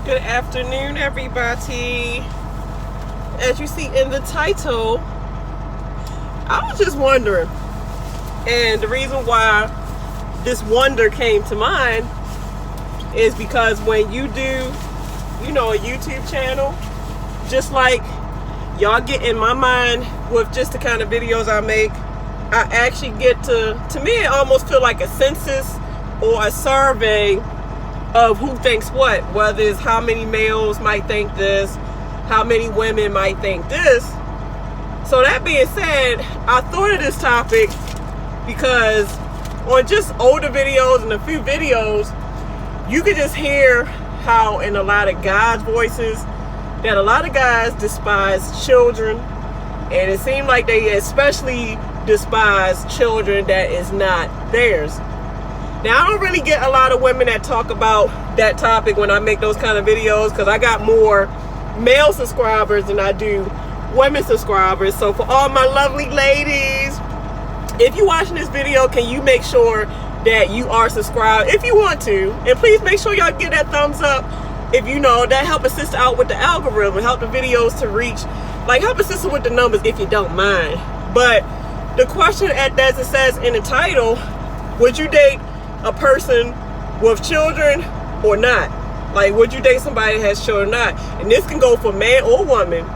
Good afternoon, everybody. As you see in the title, I was just wondering, and the reason why this wonder came to mind is because when you do, a YouTube channel, just like y'all get in my mind with just the kind of videos I make, I actually get to me it almost feel like a census or a survey of who thinks what, whether it's how many males might think this, how many women might think this. So that being said, I thought of this topic because on just older videos and a few videos, you could just hear how in a lot of guys' voices that a lot of guys despise children, and it seemed like they especially despise children that is not theirs. Now, I don't really get a lot of women that talk about that topic when I make those kind of videos because I got more male subscribers than I do women subscribers. So for all my lovely ladies, if you're watching this video, can you make sure that you are subscribed if you want to? And please make sure y'all give that thumbs up if that help assist out with the algorithm, help the videos to reach, help assist with the numbers if you don't mind. But the question as it says in the title, would you date a person with children or not? Would you date somebody that has children or not? And this can go for man or woman,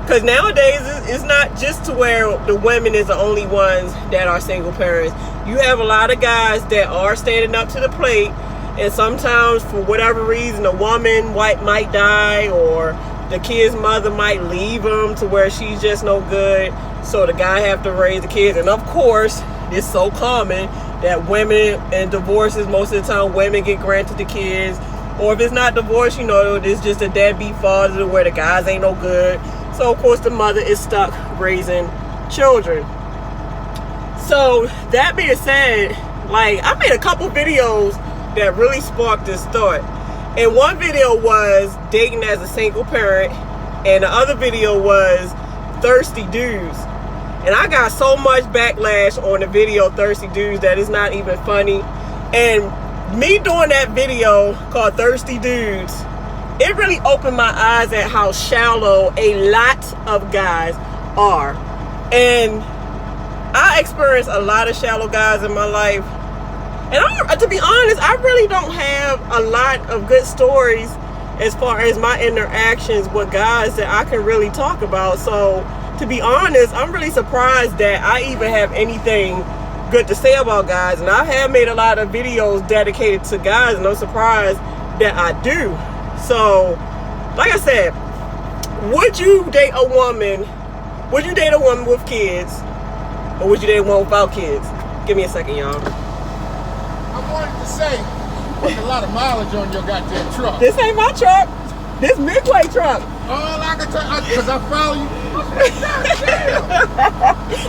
because nowadays it's not just to where the women is the only ones that are single parents. You have a lot of guys that are standing up to the plate, and sometimes for whatever reason a woman might die, or the kid's mother might leave them to where she's just no good, so the guy have to raise the kids. And of course, it's so common that women in divorces, most of the time women get granted the kids, or if it's not divorce, it's just a deadbeat father where the guys ain't no good, so of course the mother is stuck raising children. So that being said, I made a couple videos that really sparked this thought, and one video was dating as a single parent, and the other video was thirsty dudes. And I got so much backlash on the video Thirsty Dudes that it's not even funny. And me doing that video called Thirsty Dudes, it really opened my eyes at how shallow a lot of guys are. And I experienced a lot of shallow guys in my life. And to be honest, I really don't have a lot of good stories as far as my interactions with guys that I can really talk about. So to be honest, I'm really surprised that I even have anything good to say about guys. And I have made a lot of videos dedicated to guys, and I'm surprised that I do. So, like I said, would you date a woman with kids, or would you date one without kids? Give me a second, y'all. I wanted to say, put a lot of mileage on your goddamn truck. This ain't my truck. This Midway truck. All I can tell, because I follow you.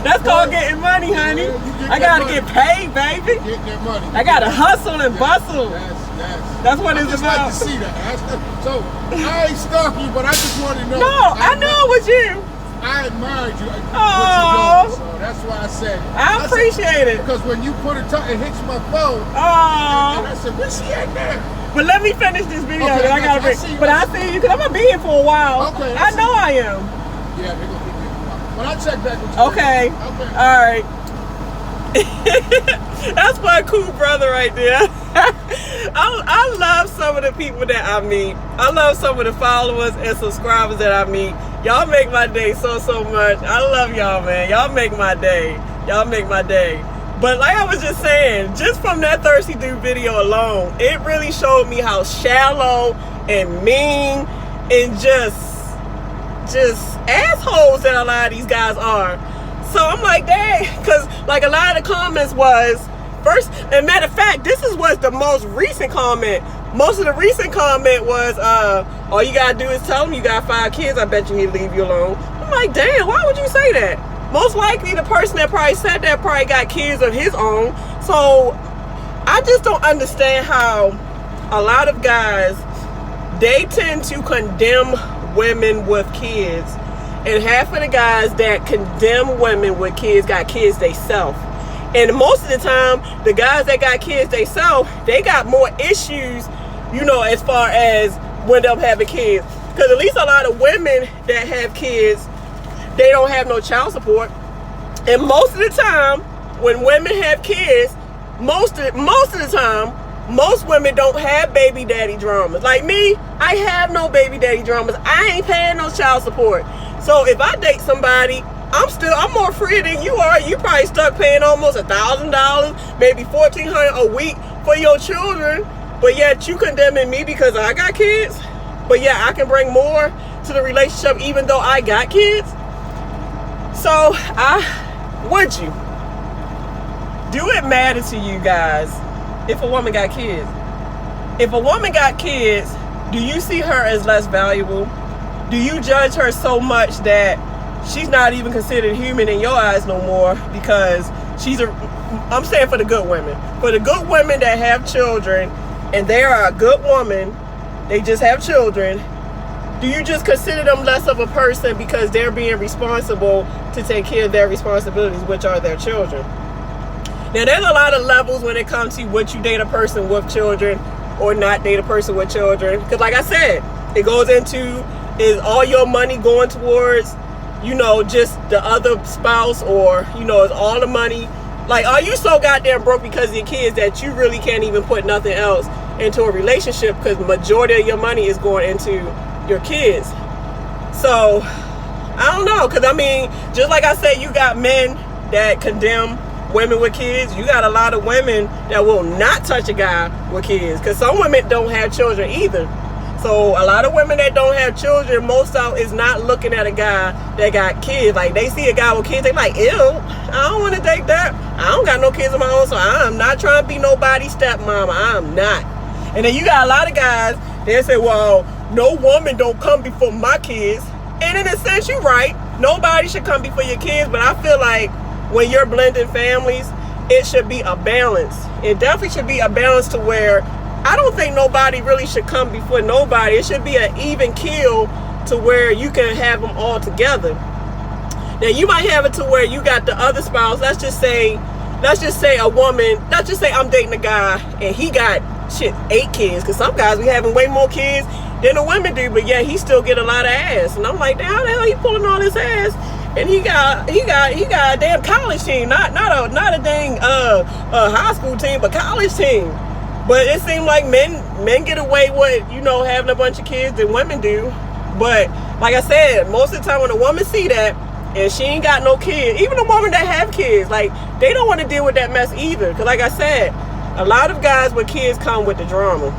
That's called getting money, honey. I gotta get paid, baby. Get that money. I gotta hustle and bustle. That's what it's about. I just like to see that. So I ain't stalking you, but I just want to know. No, I know it was you. I admired you. Oh, so that's why I said. I appreciate it. Because when you put it hits my phone. Oh. And I said, where's she at there? But let me finish this video. Okay, I gotta but I see you because I'm gonna be here for a while. Okay. I know I am. Yeah, they're gonna be here for a while. But I'll check back with you. Okay. All right. That's my cool brother right there. I love some of the people that I meet. I love some of the followers and subscribers that I meet. Y'all make my day so much. I love y'all, man. Y'all make my day. Y'all make my day. But like I was just saying, just from that Thirsty Dude video alone, it really showed me how shallow and mean and just assholes that a lot of these guys are. So I'm like, dang, because a lot of the comments was, first, and matter of fact, this was the most recent comment. Most of the recent comment was, all you gotta do is tell him you got 5 kids, I bet you he'd leave you alone. I'm like, damn, why would you say that? Most likely the person that probably said that probably got kids of his own. So I just don't understand how a lot of guys, they tend to condemn women with kids, and half of the guys that condemn women with kids got kids theyself. And most of the time, the guys that got kids themselves, they got more issues, as far as when them having kids. Because at least a lot of women that have kids, they don't have no child support. And most of the time, when women have kids, most of the time, most women don't have baby daddy dramas. Like me, I have no baby daddy dramas. I ain't paying no child support. So if I date somebody, I'm more free than you are. You probably stuck paying almost $1,000, maybe $1,400 a week for your children. But yet you condemning me because I got kids. But yeah, I can bring more to the relationship even though I got kids. So would you? Do it matter to you guys if a woman got kids? If a woman got kids, do you see her as less valuable? Do you judge her so much that she's not even considered human in your eyes no more because I'm saying for the good women. For the good women that have children and they are a good woman, they just have children, do you just consider them less of a person because they're being responsible to take care of their responsibilities, which are their children? Now, there's a lot of levels when it comes to would you date a person with children or not date a person with children. Because like I said, it goes into, is all your money going towards, just the other spouse, or, is all the money, like, are you so goddamn broke because of your kids that you really can't even put nothing else into a relationship because the majority of your money is going into your kids? So, I don't know, because I mean, just like I said, you got men that condemn women with kids. You got a lot of women that will not touch a guy with kids, because some women don't have children either. So a lot of women that don't have children, most of is not looking at a guy that got kids. Like, they see a guy with kids, they like, ew, I don't want to date that. I don't got no kids of my own, so I'm not trying to be nobody's stepmama. I'm not. And then you got a lot of guys, they say, well, no woman don't come before my kids. And in a sense, you're right. Nobody should come before your kids, but I feel like when you're blending families, it should be a balance. It definitely should be a balance to where I don't think nobody really should come before nobody. It should be an even keel to where you can have them all together. Now, you might have it to where you got the other spouse. Let's just say a woman, let's just say I'm dating a guy and he got 8 kids, because some guys be having way more kids than the women do, but yeah, he still get a lot of ass. And I'm like, damn, how the hell he pulling all this ass? And he got a damn college team, not a dang high school team, but college team. But it seems like men get away with, having a bunch of kids than women do. But like I said, most of the time when a woman see that and she ain't got no kids, even a woman that have kids, like, they don't want to deal with that mess either. Because like I said, a lot of guys with kids come with the drama.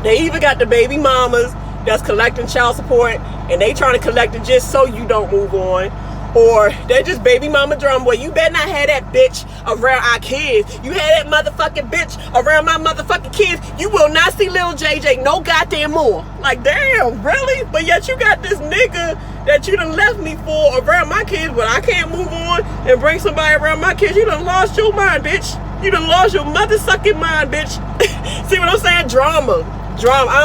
They even got the baby mamas that's collecting child support and they trying to collect it just so you don't move on. Or they're just baby mama drama. Well, you better not have that bitch around our kids. You had that motherfucking bitch around my motherfucking kids, you will not see little JJ no goddamn more. Like, damn, really? But yet you got this nigga that you done left me for around my kids, but I can't move on and bring somebody around my kids. You done lost your mind, bitch. You done lost your mother-sucking mind, bitch. See what I'm saying? Drama. I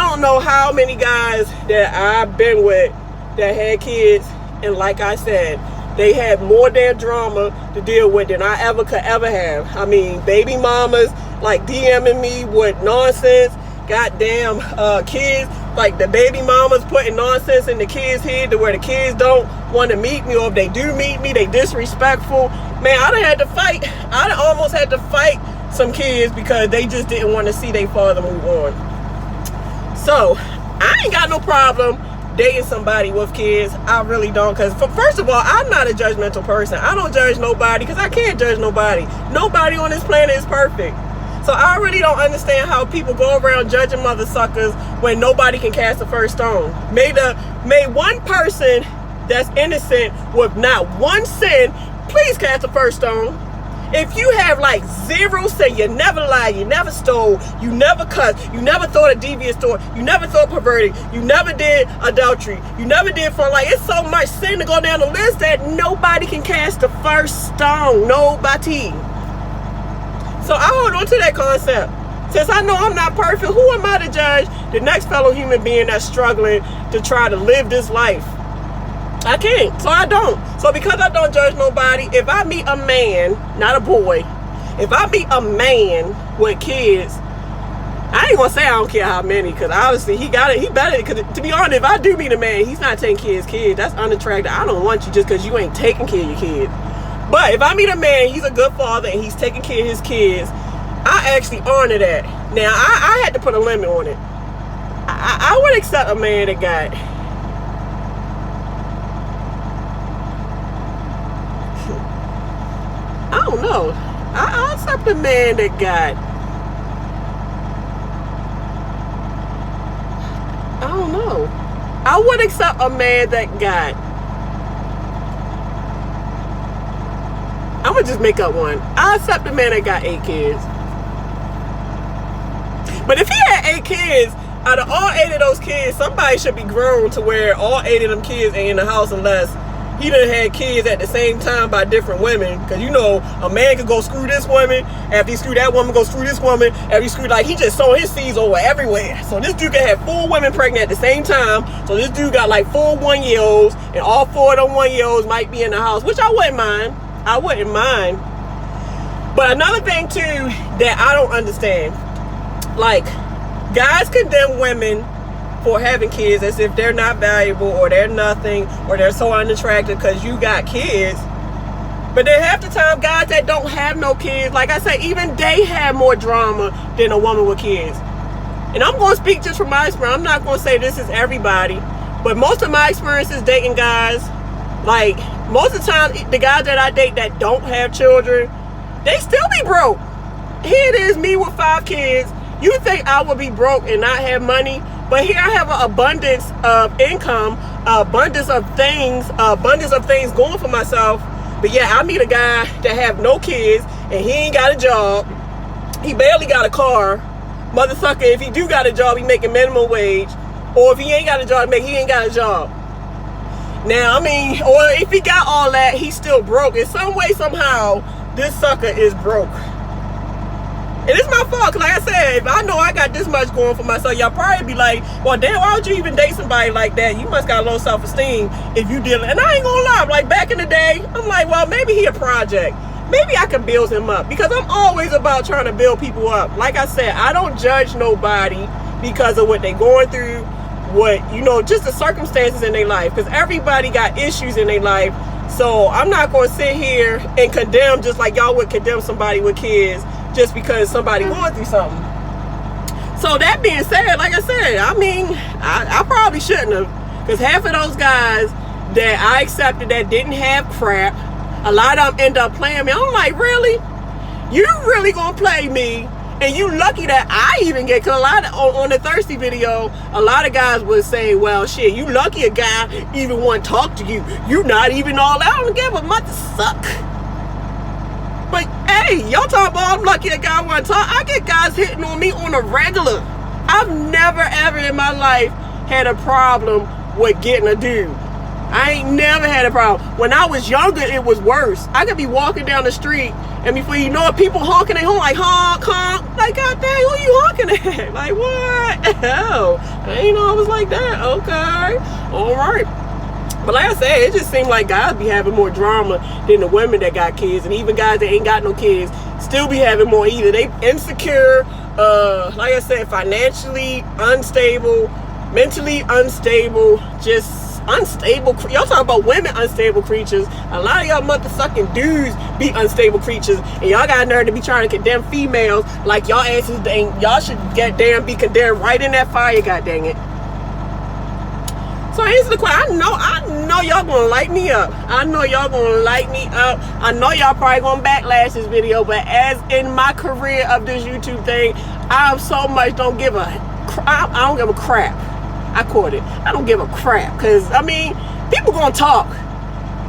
don't know how many guys that I've been with that had kids, and like I said, they had more damn drama to deal with than I could ever have. I mean, baby mamas like DMing me with nonsense, goddamn kids, like the baby mamas putting nonsense in the kids' head to where the kids don't want to meet me, or if they do meet me, they disrespectful. Man, I done almost had to fight some kids because they just didn't want to see their father move on. So, I ain't got no problem dating somebody with kids. I really don't, because first of all, I'm not a judgmental person. I don't judge nobody because I can't judge nobody. Nobody on this planet is perfect. So I really don't understand how people go around judging mother suckers when nobody can cast the first stone. May one person that's innocent with not one sin please cast the first stone. If you have like 0 sin, you never lied, you never stole, you never cussed, you never thought a devious thought, you never thought perverted, you never did adultery, you never did fun. Like, it's so much sin to go down the list that nobody can cast the first stone. Nobody. So I hold on to that concept. Since I know I'm not perfect, who am I to judge the next fellow human being that's struggling to try to live this life? I can't, so I don't. So because I don't judge nobody, if I meet a man, not a boy, if I meet a man with kids, I ain't gonna say I don't care how many, because obviously he got it. He better, because to be honest, if I do meet a man, he's not taking care of his kids. That's unattractive. I don't want you just because you ain't taking care of your kid. But if I meet a man, he's a good father and he's taking care of his kids, I actually honor that. Now, I had to put a limit on it. I would accept a man that got... I don't know. I'll accept a man that got... I don't know. I would accept a man that got... I'm gonna just make up one. I accept a man that got 8 kids. But if he had 8 kids, out of all 8 of those kids, somebody should be grown to where all 8 of them kids ain't in the house unless he done had kids at the same time by different women. Because you know, a man could go screw this woman, after he screw that woman, go screw this woman, after he screw, like, he just sowing his seeds over everywhere. So this dude can have 4 women pregnant at the same time. So this dude got like 4 1-year-olds, and all 4 of them 1-year-olds might be in the house, which I wouldn't mind. I wouldn't mind. But another thing too that I don't understand, like, guys condemn women for having kids as if they're not valuable or they're nothing or they're so unattractive because you got kids. But then half the time, guys that don't have no kids, like I say, even they have more drama than a woman with kids. And I'm going to speak just from my experience. I'm not going to say this is everybody, but most of my experiences dating guys, like, most of the time, the guys that I date that don't have children, they still be broke. Here it is, me with 5 kids. You think I would be broke and not have money? But here I have an abundance of income, abundance of things going for myself. But yeah, I meet a guy that have no kids and he ain't got a job. He barely got a car. Mother sucker, if he do got a job, he making minimum wage. Or if he ain't got a job, he ain't got a job. Now, I mean, or if he got all that, he's still broke. In some way, somehow, this sucker is broke. And it's my fault, because like I said, if I know I got this much going for myself, y'all probably be like, well, damn, why would you even date somebody like that? You must got low self-esteem if you deal. And I ain't gonna lie, like back in the day, I'm like, well, maybe he a project. Maybe I can build him up, because I'm always about trying to build people up. Like I said, I don't judge nobody because of what they going through, what, you know, just the circumstances in their life, because everybody got issues in their life. So I'm not going to sit here and condemn just like y'all would condemn somebody with kids just because somebody going through something. So that being said, like I said, I mean, I probably shouldn't have, because half of those guys that I accepted that didn't have crap, a lot of them end up playing me. I'm like, really? You really gonna play me? And you lucky that I even get, because a lot of, on the Thirsty video, a lot of guys would say, well, shit, you lucky a guy even want to talk to you. You not even all out. I don't give a mother suck. But hey, y'all talking about I'm lucky a guy want to talk. I get guys hitting on me on a regular. I've never ever in my life had a problem with getting a dude. I ain't never had a problem. When I was younger, it was worse. I could be walking down the street, and before you know it, people honking their horn, like, honk, honk. Like, God dang, who you honking at? Like, what? Hell, I ain't know I was like that. Okay, all right. But like I said, it just seemed like guys be having more drama than the women that got kids. And even guys that ain't got no kids still be having more either. They insecure, like I said, financially unstable, mentally unstable, just unstable. Y'all talking about women unstable creatures. A lot of y'all motherfucking dudes be unstable creatures, and y'all got nerve to be trying to condemn females like y'all asses ain't. Y'all should get damn be condemned right in that fire. God dang it. So answer the question. I know y'all gonna light me up. I know y'all gonna light me up. I know y'all probably gonna backlash this video, but as in my career of this YouTube thing, I so much don't give a. I don't give a crap. I caught it. I don't give a crap, because I mean, people gonna talk,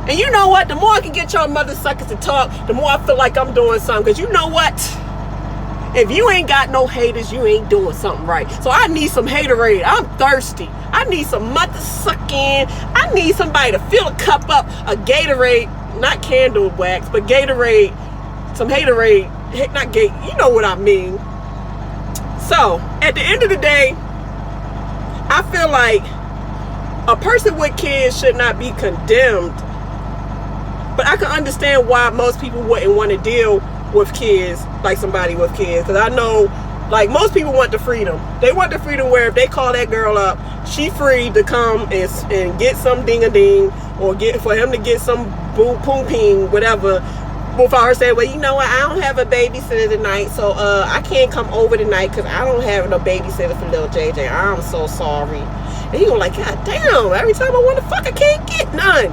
and you know what? The more I can get y'all mother suckers to talk, the more I feel like I'm doing something. Because you know what? If you ain't got no haters, you ain't doing something right. So I need some haterade. I'm thirsty. I need some mother sucking. I need somebody to fill a cup up, a Gatorade, not candle wax, but Gatorade, some haterade. Not gate. You know what I mean. So at the end of the day, I feel like a person with kids should not be condemned, but I can understand why most people wouldn't want to deal with kids, like somebody with kids, because I know Like, most people want the freedom. They want the freedom where if they call that girl up, she free to come and get some ding-a-ding, or for him to get some boom-ping, whatever, without her saying, well, you know what, I don't have a babysitter tonight, so I can't come over tonight because I don't have no babysitter for little JJ. I'm so sorry. And he was like, God damn, every time I want to fuck, I can't get none.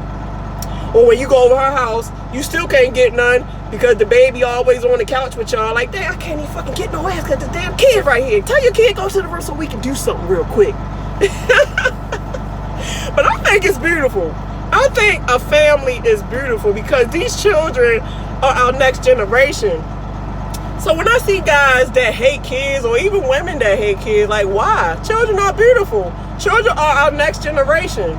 Or when you go over her house, you still can't get none because the baby always on the couch with y'all. Like, damn, I can't even fucking get no ass because the damn kid right here. Tell your kid go to the room so we can do something real quick. But I think it's beautiful. I think a family is beautiful because these children are our next generation. So when I see guys that hate kids, or even women that hate kids, like, why? Children are beautiful. Children are our next generation.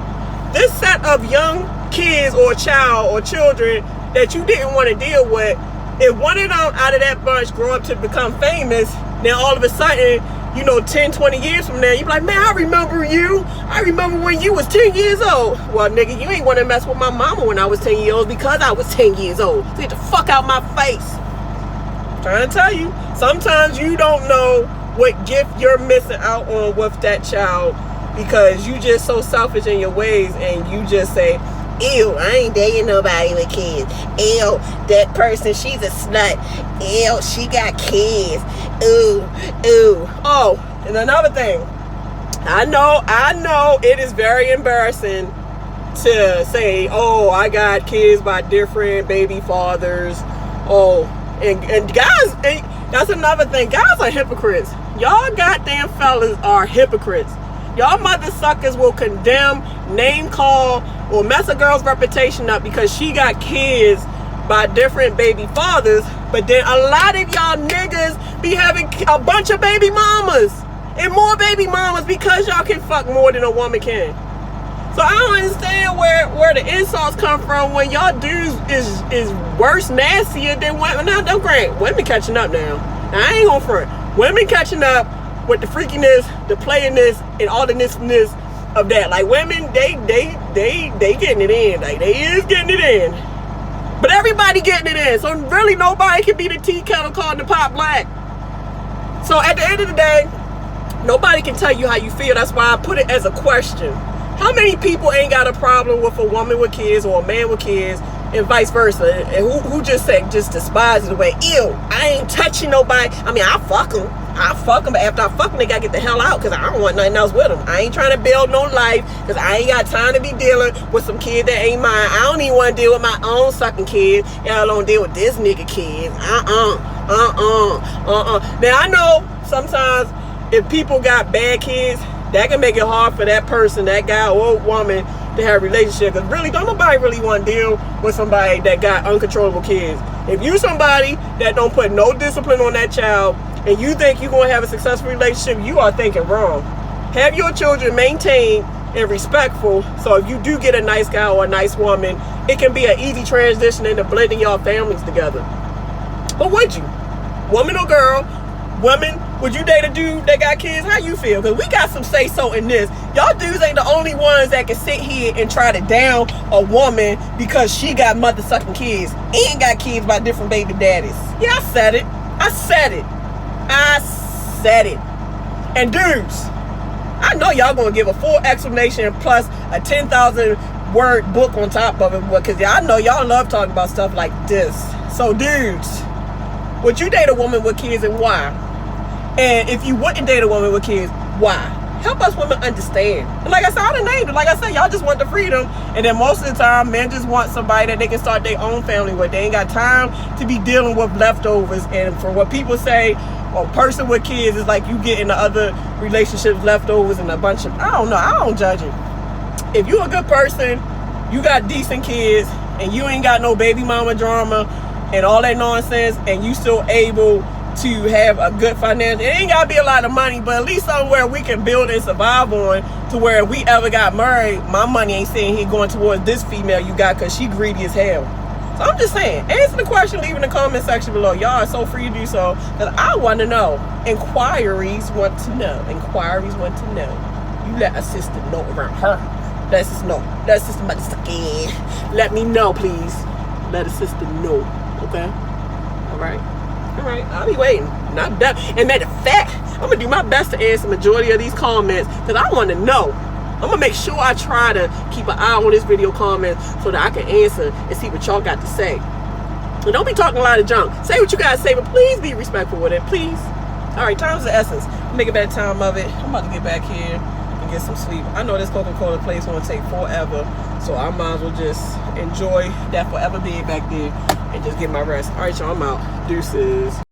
This set of young kids or child or children that you didn't want to deal with, if one of them out of that bunch grow up to become famous, then all of a sudden, you know, 10, 20 years from now, you be like, man, I remember you. I remember when you was 10 years old. Well, nigga, you ain't want to mess with my mama when I was 10 years old because I was 10 years old. So get the fuck out my face. I'm trying to tell you, sometimes you don't know what gift you're missing out on with that child because you just so selfish in your ways, and you just say, ew, I ain't dating nobody with kids. Ew, that person, she's a slut. Ew, she got kids. Ooh, ooh. Oh, and another thing. I know it is very embarrassing to say, oh, I got kids by different baby fathers. Oh, and guys, and that's another thing. Guys are hypocrites. Y'all goddamn fellas are hypocrites. Y'all mother suckers will condemn, name call, or mess a girl's reputation up because she got kids by different baby fathers, but then a lot of y'all niggas be having a bunch of baby mamas and more baby mamas because y'all can fuck more than a woman can. So I don't understand where the insults come from when y'all dudes is worse, nastier than women. Now, don't grant, women catching up now. I ain't gonna front. Women catching up with the freakiness, the playiness, and all the ness of that. Like, women, they getting it in. Like, they is getting it in. But everybody getting it in. So really nobody can be the tea kettle calling the pot black. So at the end of the day, nobody can tell you how you feel. That's why I put it as a question. How many people ain't got a problem with a woman with kids or a man with kids, and vice versa? And who just despises the way, ew, I ain't touching nobody. I mean, I fuck them, but after I fuck them, they gotta get the hell out because I don't want nothing else with them. I ain't trying to build no life because I ain't got time to be dealing with some kid that ain't mine. I don't even want to deal with my own sucking kid, and I don't deal with this nigga kid. Now, I know sometimes if people got bad kids, that can make it hard for that person, that guy or woman, to have a relationship. Because really, don't nobody really want to deal with somebody that got uncontrollable kids. If you somebody that don't put no discipline on that child, and you think you're going to have a successful relationship, you are thinking wrong. Have your children maintained and respectful, so if you do get a nice guy or a nice woman, it can be an easy transition into blending your families together. But would you? Woman or girl? Women, would you date a dude that got kids? How you feel? Because we got some say-so in this. Y'all dudes ain't the only ones that can sit here and try to down a woman because she got mother-sucking kids and got kids by different baby daddies. Yeah, I said it. And dudes, I know y'all gonna give a full explanation plus a 10,000 word book on top of it, because I know y'all love talking about stuff like this. So dudes, would you date a woman with kids, and why? And if you wouldn't date a woman with kids, why? Help us women understand. And like I said, I done named it. Like I said, y'all just want the freedom. And then most of the time, men just want somebody that they can start their own family with. They ain't got time to be dealing with leftovers. And for what people say, a person with kids is like you getting the other relationships leftovers and a bunch of, I don't know, I don't judge it. If you a good person, you got decent kids, and you ain't got no baby mama drama and all that nonsense, and you still able to have a good financial, it ain't gotta be a lot of money, but at least somewhere we can build and survive on, to where if we ever got married, my money ain't sitting here going towards this female you got because she greedy as hell. So I'm just saying, answer the question, leave in the comment section below. Y'all are so free to do so, because I want to know. Inquiries want to know. You let a sister know around her. Let us know. Let sister motherfucking. Let me know, please. Let a sister know. Okay? All right. I'll be waiting. Not that. And matter of fact, I'm gonna do my best to answer the majority of these comments because I want to know. I'm gonna make sure I try to keep an eye on this video comments so that I can answer and see what y'all got to say. And don't be talking a lot of junk. Say what you guys say, but please be respectful with it, please. All right, time's the essence. Make a better time of it. I'm about to get back here and get some sleep. I know this Coca-Cola place gonna take forever, so I might as well just enjoy that forever being back there and just get my rest. All right, y'all, I'm out. Deuces.